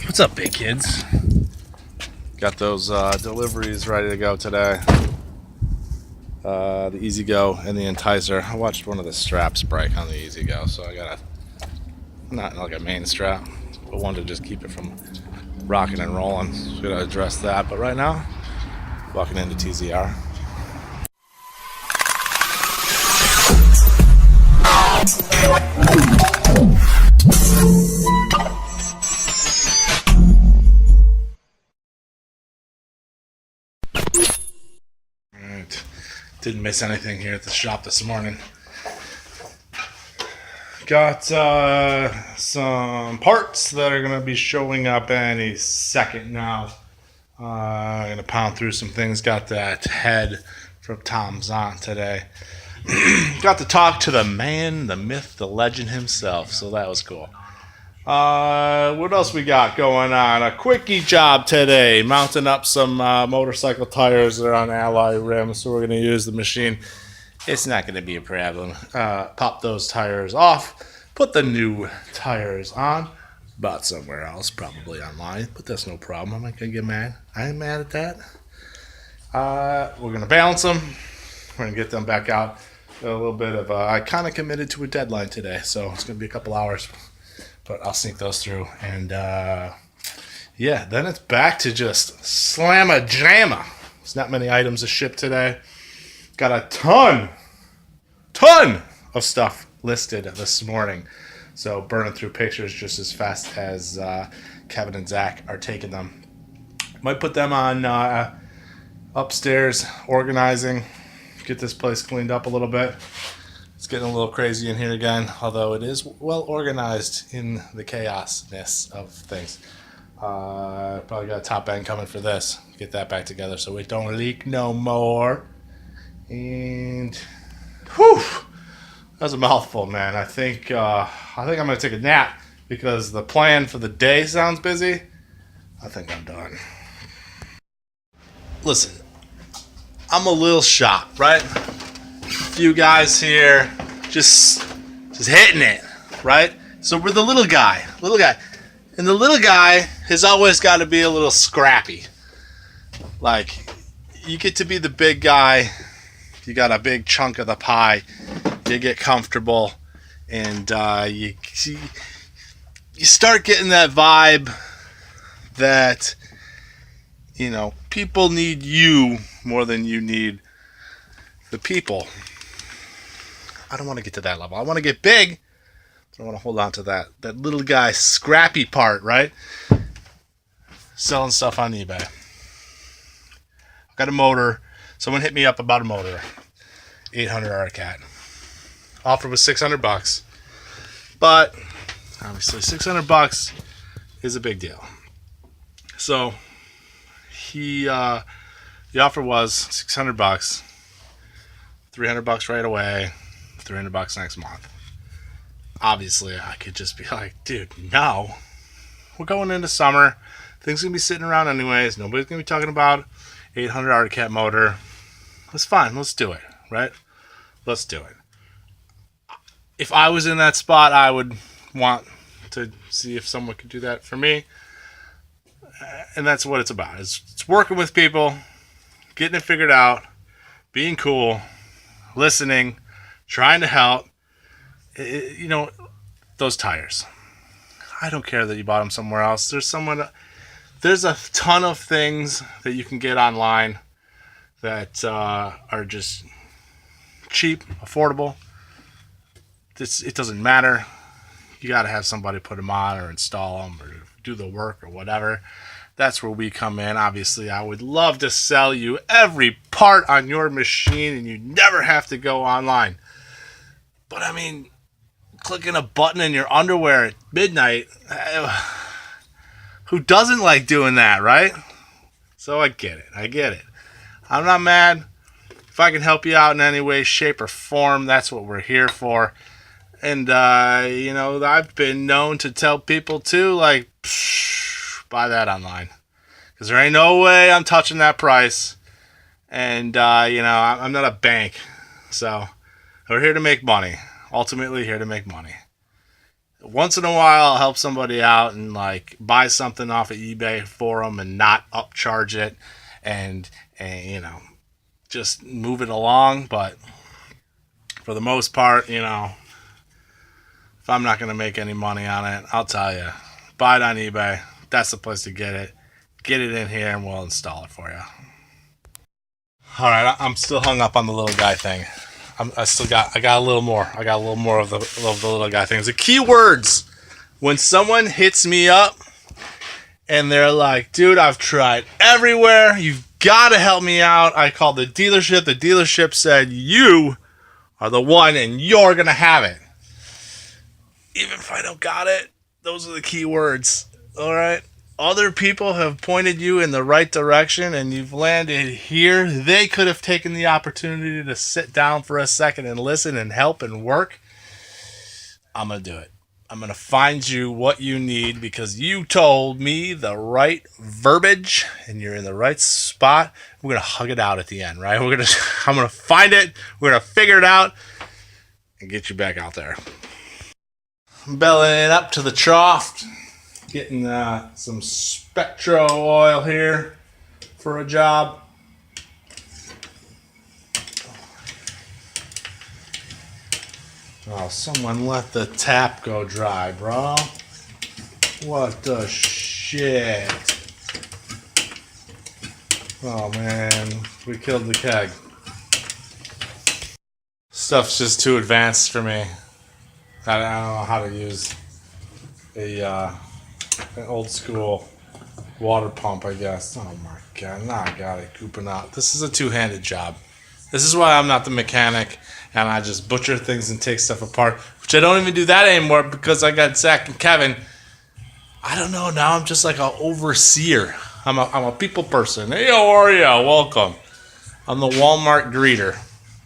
What's up, big kids? Got those deliveries ready to go today. The Easy Go and the Enticer. I watched one of the straps break on the Easy Go, so I got not like a main strap, but one to just keep it from rocking and rolling. So we gotta address that. But right now, walking into TZR. Alright, didn't miss anything here at the shop this morning. Got some parts that are going to be showing up any second now. I'm going to pound through some things. Got that head from Tom Zont today. Got to talk to the man, the myth, the legend himself, so that was cool. What else we got going on? A quickie job today, mounting up some motorcycle tires that are on alloy rims, so we're going to use the machine. It's not going to be a problem. Pop those tires off, put the new tires on. Bought somewhere else, probably online, but that's no problem. I'm not going to get mad. I ain't mad at that. We're going to balance them. We're going to get them back out. A little bit of, I kind of committed to a deadline today, so it's going to be a couple hours, but I'll sneak those through. And yeah, then it's back to just slamma-jamma. There's not many items to ship today. Got a ton of stuff listed this morning. So burning through pictures just as fast as Kevin and Zach are taking them. Might put them on upstairs, organizing, get this place cleaned up a little bit. It's getting a little crazy in here again, although it is well organized in the chaosness of things. Probably got a top end coming for this. Get that back together so it don't leak no more. And whew, that was a mouthful, man. I think I'm gonna take a nap because the plan for the day sounds busy. I think I'm done. Listen, I'm a little shocked, right? A few guys here just hitting it, right? So we're the little guy, and the little guy has always got to be a little scrappy. Like, you get to be the big guy. You got a big chunk of the pie. You get comfortable, and you start getting that vibe that, you know, people need you more than you need the people. I don't want to get to that level. I want to get big, but I want to hold on to that little guy scrappy part, right? Selling stuff on eBay. I got a motor. Someone hit me up about a motor. 800 Arcat. Offer was $600, but obviously $600 is a big deal. So the offer was $600, $300 right away, $300 next month. Obviously, I could just be like, dude, no. We're going into summer. Things gonna be sitting around anyways. Nobody's gonna be talking about 800 Arcat motor. That's fine. Let's do it, right? Let's do it. If I was in that spot, I would want to see if someone could do that for me. And that's what it's about. It's working with people, getting it figured out, being cool, listening, trying to help. You know, those tires. I don't care that you bought them somewhere else. There's a ton of things that you can get online that are just cheap, affordable. It doesn't matter. You got to have somebody put them on or install them or do the work or whatever. That's where we come in. Obviously, I would love to sell you every part on your machine and you never have to go online. But I mean, clicking a button in your underwear at midnight, who doesn't like doing that, right? So I get it. I'm not mad. If I can help you out in any way, shape, or form, that's what we're here for. And, you know, I've been known to tell people, too, like, buy that online. Because there ain't no way I'm touching that price. And, you know, I'm not a bank. So, we're here to make money. Ultimately, here to make money. Once in a while, I'll help somebody out and like buy something off of eBay for them and not upcharge it, and just move it along. But for the most part, if I'm not going to make any money on it, I'll tell you, buy it on eBay. That's the place to get it. Get it in here and we'll install it for you. All right, I'm still hung up on the little guy thing. I got a little more. I got a little more of the little guy things. The key words when someone hits me up and they're like, "Dude, I've tried everywhere. You've got to help me out." I called the dealership. The dealership said, "You are the one, and you're gonna have it." Even if I don't got it, those are the key words. All right. Other people have pointed you in the right direction and you've landed here. They could have taken the opportunity to sit down for a second and listen and help and work. I'm going to do it. I'm going to find you what you need because you told me the right verbiage and you're in the right spot. We're going to hug it out at the end, right? I'm going to find it. We're going to figure it out and get you back out there. Bellying up to the trough. Getting some Spectro oil here for a job. Oh, someone let the tap go dry, bro. What the shit? Oh, man. We killed the keg. Stuff's just too advanced for me. I don't know how to use an old school water pump, I guess. Oh my god, now I got it gooping out. This is a two-handed job. This is why I'm not the mechanic and I just butcher things and take stuff apart, which I don't even do that anymore because I got Zach and Kevin. I don't know, now I'm just like an overseer. I'm a people person. Hey, how are you? Welcome. I'm the Walmart greeter.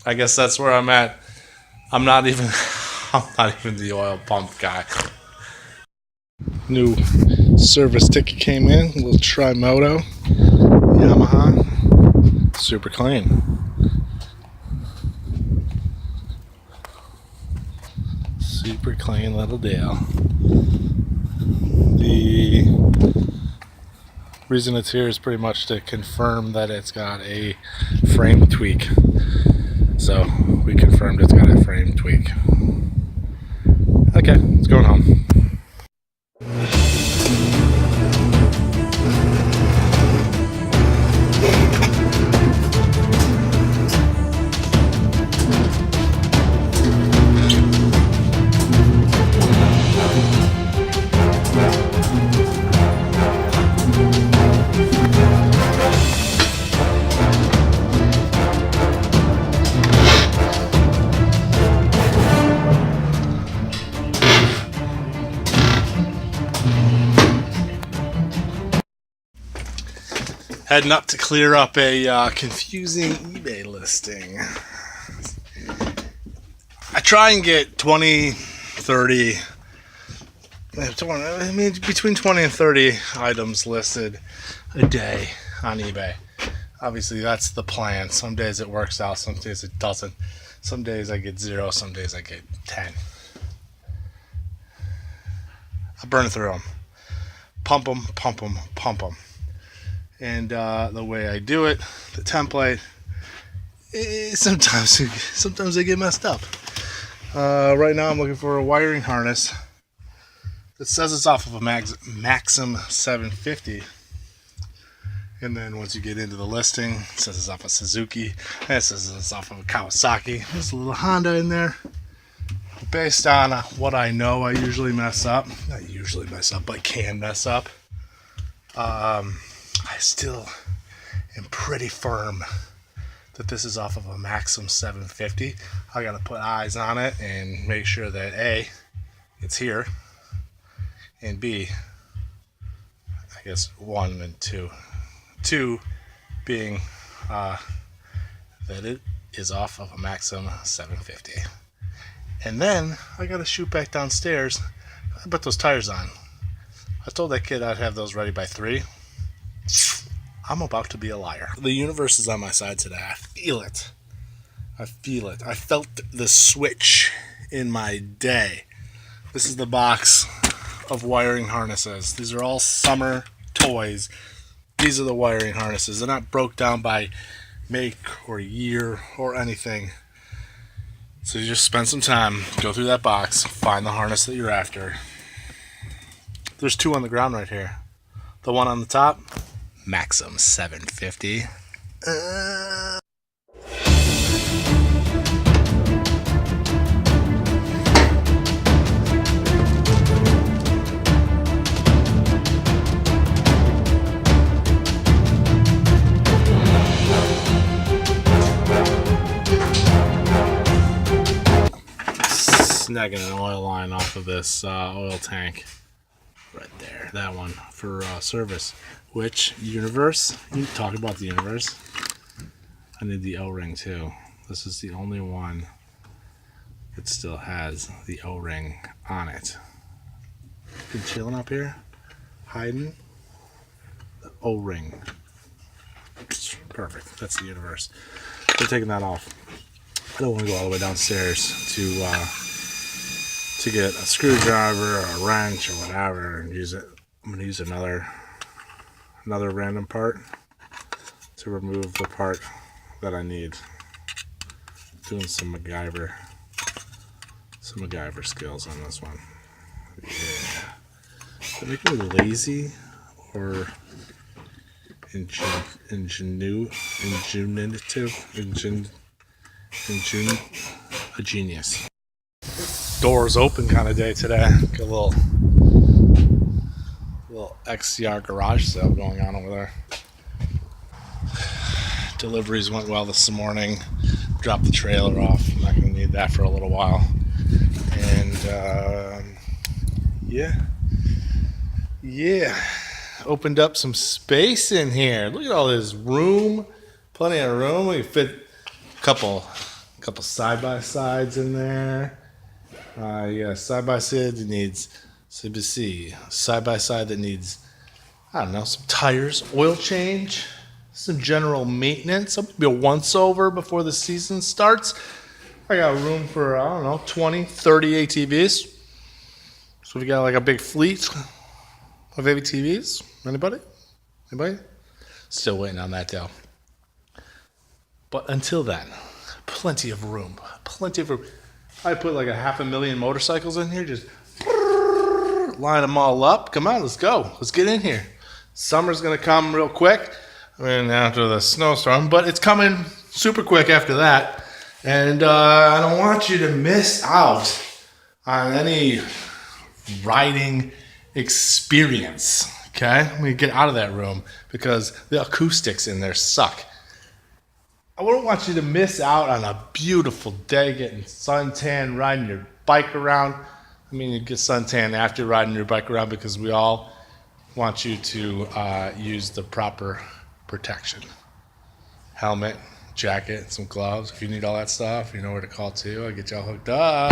I guess that's where I'm at. I'm not even the oil pump guy. New service ticket came in, a little Trimoto Yamaha, super clean. Super clean little deal. The reason it's here is pretty much to confirm that it's got a frame tweak. So we confirmed it's got a frame tweak. Okay, it's going home. Heading up to clear up a confusing eBay listing. I try and get 20, 30, between 20 and 30 items listed a day on eBay. Obviously, that's the plan. Some days it works out, some days it doesn't. Some days I get 0, some days I get 10. I burn through them. Pump them, pump them, pump them. And the way I do it, the template, sometimes they get messed up. Right now I'm looking for a wiring harness that says it's off of a Maxim 750. And then once you get into the listing, it says it's off of Suzuki, and it says it's off of a Kawasaki. There's a little Honda in there. Based on what I know, I usually mess up. Not usually mess up, but can mess up. I still am pretty firm that this is off of a Maxim 750. I gotta put eyes on it and make sure that A, it's here, and B, I guess 1 and 2. 2 being that it is off of a Maxim 750. And then I gotta shoot back downstairs. I put those tires on. I told that kid I'd have those ready by 3. I'm about to be a liar. The universe is on my side today. I feel it. I feel it. I felt the switch in my day This is the box of wiring harnesses. These are all summer toys. These are the wiring harnesses. They're not broke down by make or year or anything. So you just spend some time, go through that box, find the harness that you're after. There's two on the ground right here. The one on the top, Maxim 750. Snagging an oil line off of this oil tank right there, that one for service. Which universe? You talk about the universe. I need the O-ring too. This is the only one that still has the O-ring on it. Been chilling up here, hiding the O-ring. Perfect. That's the universe. We're taking that off. I don't want to go all the way downstairs to get a screwdriver or a wrench or whatever and use it. I'm going to use another random part to remove the part that I need. Doing some MacGyver skills on this one. Yeah. Does it make me lazy or a genius? Doors open kind of day today. Got a little XCR garage sale going on over there. Deliveries went well this morning. Dropped the trailer off. I'm not going to need that for a little while. And yeah, opened up some space in here. Look at all this room. Plenty of room. We fit a couple side-by-sides in there. Side-by-side that needs CBC. Side-by-side that needs, I don't know, some tires, oil change, some general maintenance. Maybe a once-over before the season starts. I got room for, 20, 30 ATVs. So we got like a big fleet of ATVs. Anybody? Still waiting on that deal. But until then, plenty of room. I put like 500,000 motorcycles in here, just line them all up. Come on, let's go. Let's get in here. Summer's going to come real quick. I mean, after the snowstorm, but it's coming super quick after that. And I don't want you to miss out on any riding experience. Okay? Let me get out of that room because the acoustics in there suck. I wouldn't want you to miss out on a beautiful day getting suntan, riding your bike around. I mean, you get suntan after riding your bike around because we all want you to use the proper protection. Helmet, jacket, some gloves. If you need all that stuff, you know where to call too. I'll get y'all hooked up.